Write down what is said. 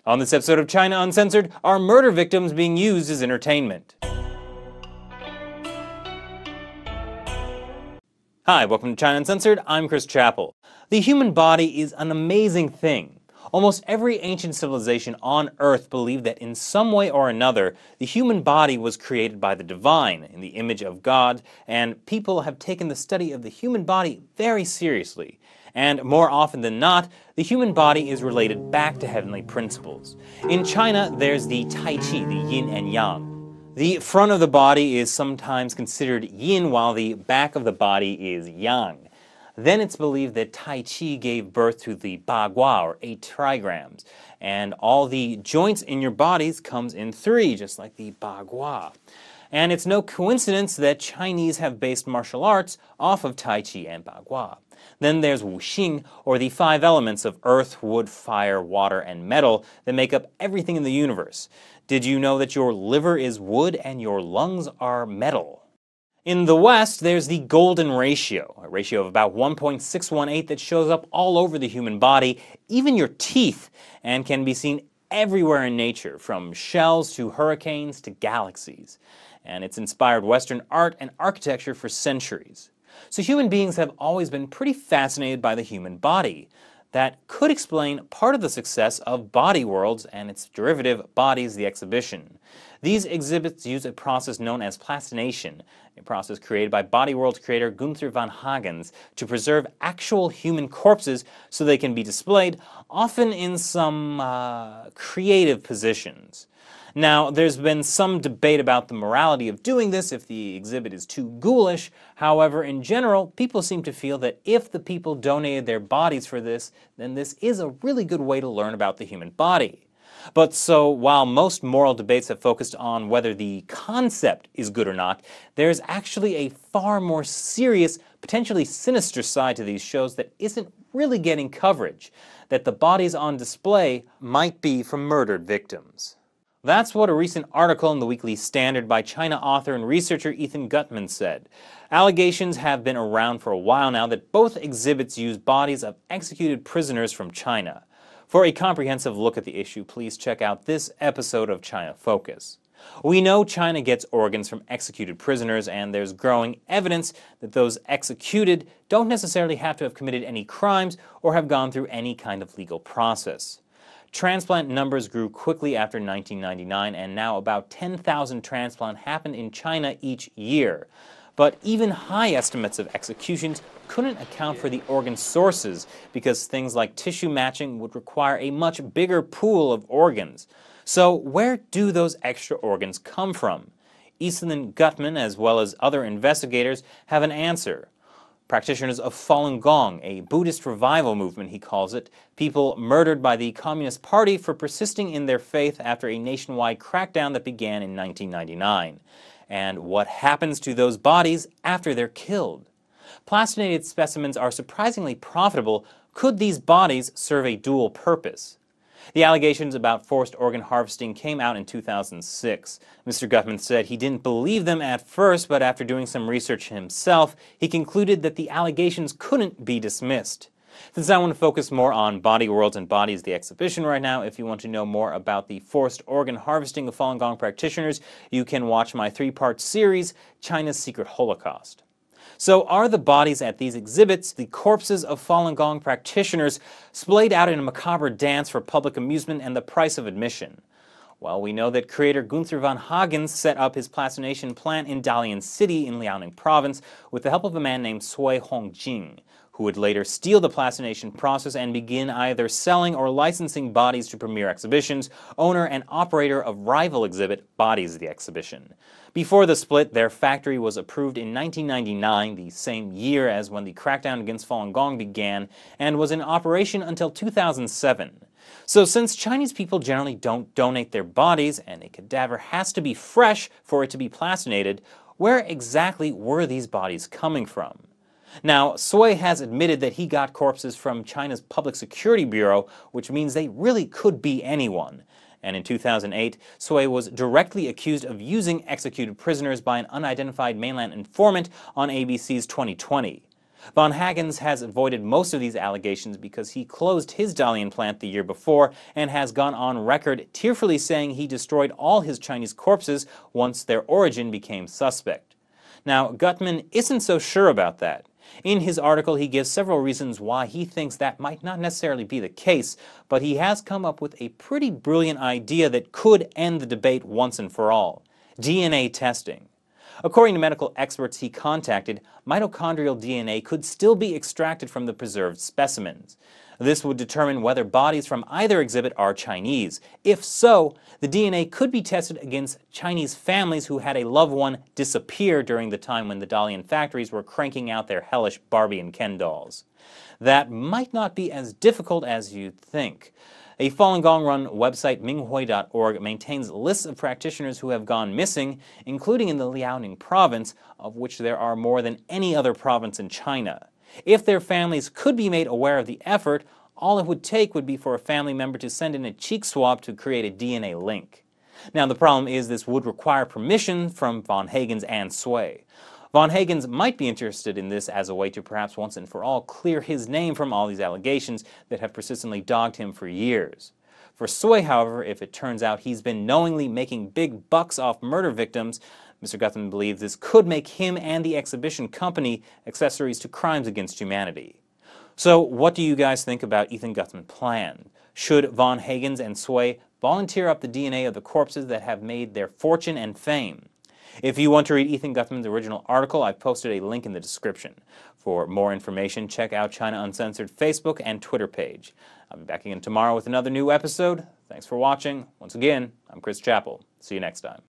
On this episode of China Uncensored, are murder victims being used as entertainment? Hi, welcome to China Uncensored. I'm Chris Chappell. The human body is an amazing thing. Almost every ancient civilization on Earth believed that in some way or another, the human body was created by the divine, in the image of God, and people have taken the study of the human body very seriously. And more often than not, the human body is related back to heavenly principles. In China, there's the Tai Chi, the yin and yang. The front of the body is sometimes considered yin, while the back of the body is yang. Then it's believed that Tai Chi gave birth to the Bagua, or 8 trigrams, and all the joints in your bodies comes in 3, just like the Bagua. And it's no coincidence that Chinese have based martial arts off of Tai Chi and Bagua. Then there's Wuxing, or the 5 elements of earth, wood, fire, water, and metal that make up everything in the universe. Did you know that your liver is wood and your lungs are metal? In the West, there's the golden ratio, a ratio of about 1.618 that shows up all over the human body, even your teeth, and can be seen everywhere in nature, from shells to hurricanes to galaxies. And it's inspired Western art and architecture for centuries. So human beings have always been pretty fascinated by the human body. That could explain part of the success of Body Worlds and its derivative, Bodies the Exhibition. These exhibits use a process known as plastination, a process created by Body Worlds creator Gunther Von Hagens to preserve actual human corpses so they can be displayed, often in some creative positions. Now, there's been some debate about the morality of doing this, if the exhibit is too ghoulish. However, in general, people seem to feel that if the people donated their bodies for this, then this is a really good way to learn about the human body. But so, while most moral debates have focused on whether the concept is good or not, there's actually a far more serious, potentially sinister side to these shows that isn't really getting coverage, that the bodies on display might be from murdered victims. That's what a recent article in the Weekly Standard by China author and researcher Ethana Gutmanna said. Allegations have been around for a while now that both exhibits use bodies of executed prisoners from China. For a comprehensive look at the issue, please check out this episode of China Focus. We know China gets organs from executed prisoners, and there's growing evidence that those executed don't necessarily have to have committed any crimes or have gone through any kind of legal process. Transplant numbers grew quickly after 1999, and now about 10,000 transplants happen in China each year. But even high estimates of executions couldn't account for the organ sources, because things like tissue matching would require a much bigger pool of organs. So where do those extra organs come from? Ethana Gutmanna, as well as other investigators, have an answer. Practitioners of Falun Gong, a Buddhist revival movement he calls it, people murdered by the Communist Party for persisting in their faith after a nationwide crackdown that began in 1999. And what happens to those bodies after they're killed? Plastinated specimens are surprisingly profitable. Could these bodies serve a dual purpose? The allegations about forced organ harvesting came out in 2006. Mr. Gutmanna said he didn't believe them at first, but after doing some research himself, he concluded that the allegations couldn't be dismissed. Since I want to focus more on Body Worlds and Bodies the Exhibition right now, if you want to know more about the forced organ harvesting of Falun Gong practitioners, you can watch my 3-part series, China's Secret Holocaust. So are the bodies at these exhibits the corpses of Falun Gong practitioners splayed out in a macabre dance for public amusement and the price of admission? Well, we know that creator Gunther Von Hagens set up his plastination plant in Dalian City in Liaoning province with the help of a man named Sui Hongjin, who would later steal the plastination process and begin either selling or licensing bodies to premier exhibitions, owner and operator of rival exhibit Bodies the Exhibition. Before the split, their factory was approved in 1999, the same year as when the crackdown against Falun Gong began, and was in operation until 2007. So since Chinese people generally don't donate their bodies, and a cadaver has to be fresh for it to be plastinated, where exactly were these bodies coming from? Now, Sui has admitted that he got corpses from China's Public Security Bureau, which means they really could be anyone. And in 2008, Sui was directly accused of using executed prisoners by an unidentified mainland informant on ABC's 2020. Von Hagens has avoided most of these allegations because he closed his Dalian plant the year before and has gone on record tearfully saying he destroyed all his Chinese corpses once their origin became suspect. Now, Gutmann isn't so sure about that. In his article, he gives several reasons why he thinks that might not necessarily be the case, but he has come up with a pretty brilliant idea that could end the debate once and for all: DNA testing. According to medical experts he contacted, mitochondrial DNA could still be extracted from the preserved specimens. This would determine whether bodies from either exhibit are Chinese. If so, the DNA could be tested against Chinese families who had a loved one disappear during the time when the Dalian factories were cranking out their hellish Barbie and Ken dolls. That might not be as difficult as you'd think. A Falun Gong-run website, minghui.org, maintains lists of practitioners who have gone missing, including in the Liaoning province, of which there are more than any other province in China. If their families could be made aware of the effort, all it would take would be for a family member to send in a cheek swab to create a DNA link. Now, the problem is this would require permission from Von Hagens and Suej. Von Hagens might be interested in this as a way to perhaps once and for all clear his name from all these allegations that have persistently dogged him for years. For Suej, however, if it turns out he's been knowingly making big bucks off murder victims, Mr. Gutmann believes this could make him and the exhibition company accessories to crimes against humanity. So what do you guys think about Ethana Gutmann's plan? Should Von Hagens and Suej volunteer up the DNA of the corpses that have made their fortune and fame? If you want to read Ethana Gutmann's original article, I've posted a link in the description. For more information, check out China Uncensored Facebook and Twitter page. I'll be back again tomorrow with another new episode. Thanks for watching. Once again, I'm Chris Chappell. See you next time.